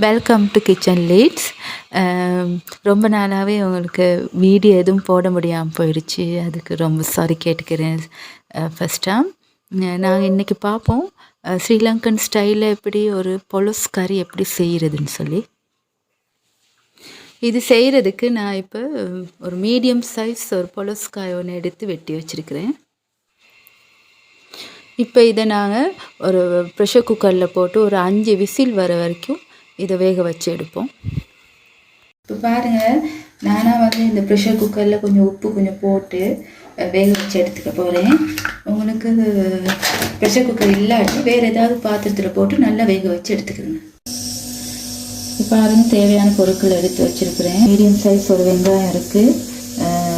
Welcome to kitchen leads. ரொம்ப நாளாகவே உங்களுக்கு வீடியோ எதுவும் போட முடியாமல் போயிடுச்சு. அதுக்கு ரொம்ப சாரி கேட்டுக்கிறேன். ஃபஸ்ட்டாக நாங்கள் இன்றைக்கி பார்ப்போம் ஸ்ரீலங்கன் ஸ்டைலில் எப்படி ஒரு பொலஸ் கறி எப்படி செய்கிறதுன்னு சொல்லி. இது செய்கிறதுக்கு நான் இப்போ ஒரு மீடியம் சைஸ் ஒரு பொலஸ்காய் ஒன்று எடுத்து வெட்டி வச்சுருக்கிறேன். இப்போ இதை நாங்கள் ஒரு ப்ரெஷர் குக்கரில் போட்டு ஒரு 5 விசில் வர வரைக்கும் இதை வேக வச்சு எடுப்போம். இப்போ பாருங்கள், நானாக இந்த ப்ரெஷர் குக்கரில் கொஞ்சம் உப்பு கொஞ்சம் போட்டு வேக வச்சு எடுத்துக்க போகிறேன். உங்களுக்கு ப்ரெஷர் குக்கர் இல்லாட்டி வேறு ஏதாவது பாத்திரத்தில் போட்டு நல்லா வேக வச்சு எடுத்துக்கிறேங்க. இப்போ பாருங்கள், தேவையான பொருட்கள் எடுத்து வச்சுருக்கிறேன். மீடியம் சைஸ் ஒரு வெங்காயம் இருக்குது,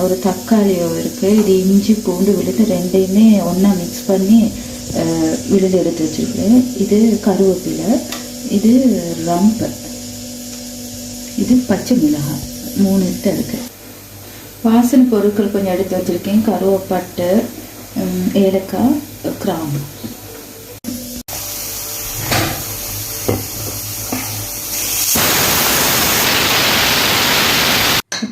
ஒரு தக்காளியோ இருக்குது, இது இஞ்சி பூண்டு விழுது ரெண்டையுமே ஒன்றா மிக்ஸ் பண்ணி விழுது எடுத்து வச்சுருக்கிறேன். இது கருவேப்பிலை, இது ரம்பு, இது பச்சை மிளகாய், 3 எடுத்து இருக்குது. வாசனை பொருட்கள் கொஞ்சம் எடுத்து வச்சுருக்கேன். கருவேப்பட்டை, ஏலக்காய், கிராம்பு.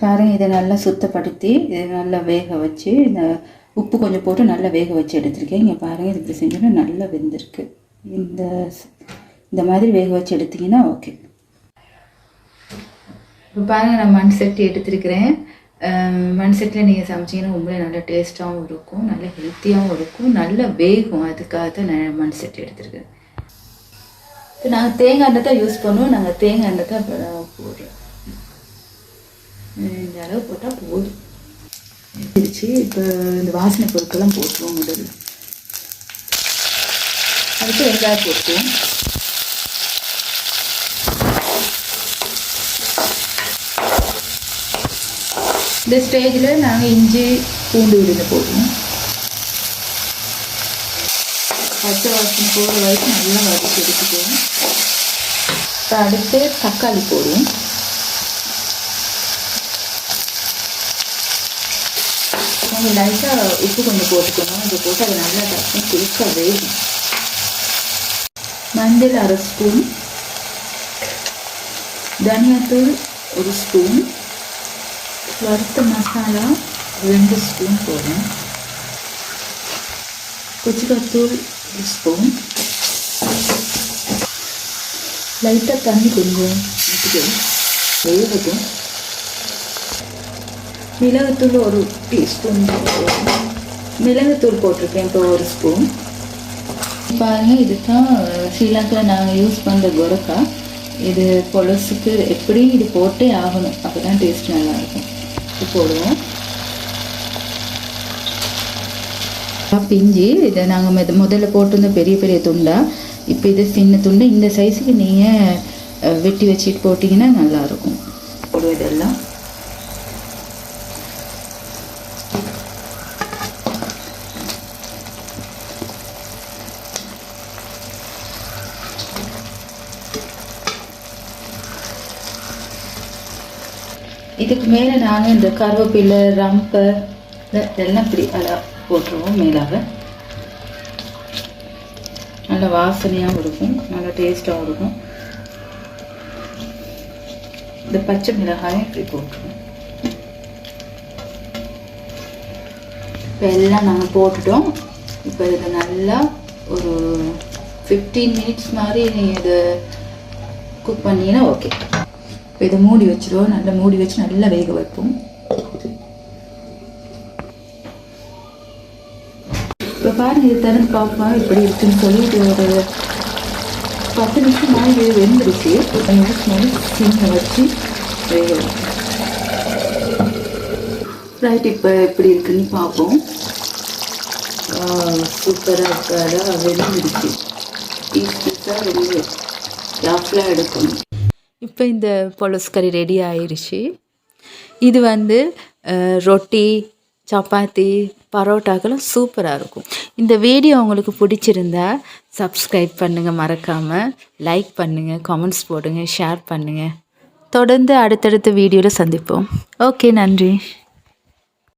பாருங்கள், இதை நல்லா சுத்தப்படுத்தி இதை நல்லா வேக வச்சு இந்த உப்பு கொஞ்சம் போட்டு நல்லா வேக வச்சு எடுத்துருக்கேன். இங்கே பாருங்கள், இது இப்படி செஞ்சோன்னா நல்லா வெந்திருக்கு. இந்த மாதிரி வேக வச்சு எடுத்திங்கன்னா ஓகே. இப்போ பாருங்கள், நான் மண் சட்டி எடுத்துருக்கிறேன். மண் சட்டியில் நீங்கள் சமைச்சிங்கன்னா உங்களே நல்லா டேஸ்ட்டாகவும் இருக்கும், நல்லா ஹெல்த்தியாகவும் இருக்கும், நல்லா வேகும். அதுக்காக தான் நான் மண் சட்டி எடுத்துருக்கேன். இப்போ நாங்கள் தேங்காய் எண்ணெய் தான் யூஸ் பண்ணுவோம். நாங்கள் தேங்காய் எண்ணெய் தான் போடுறோம். இந்த அளவு போட்டால் போதும். பிரித்து இப்போ இந்த வாசனை பொருட்கள்லாம் போட்டுருவோம். முதல்ல அதுக்கு வெங்காயம் போட்டுருவோம். இந்த ஸ்டேஜில் நாங்கள் இஞ்சி பூண்டு விழுந்து போடுவோம். பச்சை வாசனை போடுற வரைக்கும் நல்லா வதக்கி எடுத்துக்குவோம். இப்போ அடுத்து தக்காளி போடுவோம். கொஞ்சம் லைட்டாக உப்பு கொஞ்சம் போட்டுக்கணும். இதை போட்டு அதை நல்லா டக்குன்னு குயிக்காக வேகும். மஞ்சள் 1/2 ஸ்பூன், தனியாத்தூள் 1 ஸ்பூன், வறுத்த மசாலா 2 ஸ்பூன் போடுறேன், குச்சிக்காத்தூள் 1 ஸ்பூன், லைட்டாக தண்ணி கொஞ்சம் ஊற்றிக்கணும், வேகட்டும். மிளகுத்தூள் 1 டீஸ்பூன், மிளகுத்தூள் போட்டிருக்கேன் இப்போ 1 ஸ்பூன். பாருங்கள், இது தான் ஸ்ரீலங்காவில் நாங்கள் யூஸ் பண்ணுற கொரக்கா. இது பொலஸுக்கு எப்படி இது போட்டே ஆகணும், அப்போ தான் டேஸ்ட் நல்லாயிருக்கும். இது போடுவோம். பிஞ்சி இதை நாங்கள் முதல்ல போட்டிருந்த பெரிய பெரிய துண்டாக, இப்போ இது சின்ன துண்டு. இந்த சைஸுக்கு நீங்கள் வெட்டி வச்சுட்டு போட்டிங்கன்னா நல்லாயிருக்கும். போடுவோம் இதெல்லாம். இதுக்கு மேலே நாங்கள் இந்த கருவேப்பிலை, ரம்பை இதெல்லாம் இப்படி அழகாக போட்டுருவோம். மேலாக நல்லா வாசனையாகவும் இருக்கும், நல்லா டேஸ்ட்டாகவும் இருக்கும். இந்த பச்சை மிளகாயும் இப்படி போட்டுருவோம். இப்போ எல்லாம் நாங்கள் போட்டுட்டோம். இப்போ இதை நல்லா ஒரு 15 மினிட்ஸ் மாதிரி நீங்கள் இதை குக் பண்ணிங்கன்னா ஓகே. இப்போ இதை மூடி வச்சுருவோம். நல்லா மூடி வச்சு நல்லா வேக வைப்போம். இப்போ பாருங்கள், இது திறந்து பார்ப்போம் எப்படி இருக்குன்னு சொல்லி. இது ஒரு 10 நிமிஷம் மாதிரி இது வெந்துருச்சு. 10 நிமிஷம் மாதிரி சிம்மில் வச்சு வேக வைப்போம். ரைட், இப்போ எப்படி இருக்குன்னு பார்ப்போம். சூப்பராக இருக்காதா, வெந்துருச்சு. பீஸாக வெளியே லாஃப்லாம் எடுக்கணும். இப்போ இந்த பொலஸ் கறி ரெடி ஆயிடுச்சு. இது ரொட்டி, சப்பாத்தி, பரோட்டாக்கெல்லாம் சூப்பராக இருக்கும். இந்த வீடியோ உங்களுக்கு பிடிச்சிருந்தா சப்ஸ்கிரைப் பண்ணுங்கள், மறக்காமல் லைக் பண்ணுங்கள், கமெண்ட்ஸ் போடுங்க, ஷேர் பண்ணுங்கள். தொடர்ந்து அடுத்தடுத்த வீடியோவில் சந்திப்போம். ஓகே, நன்றி.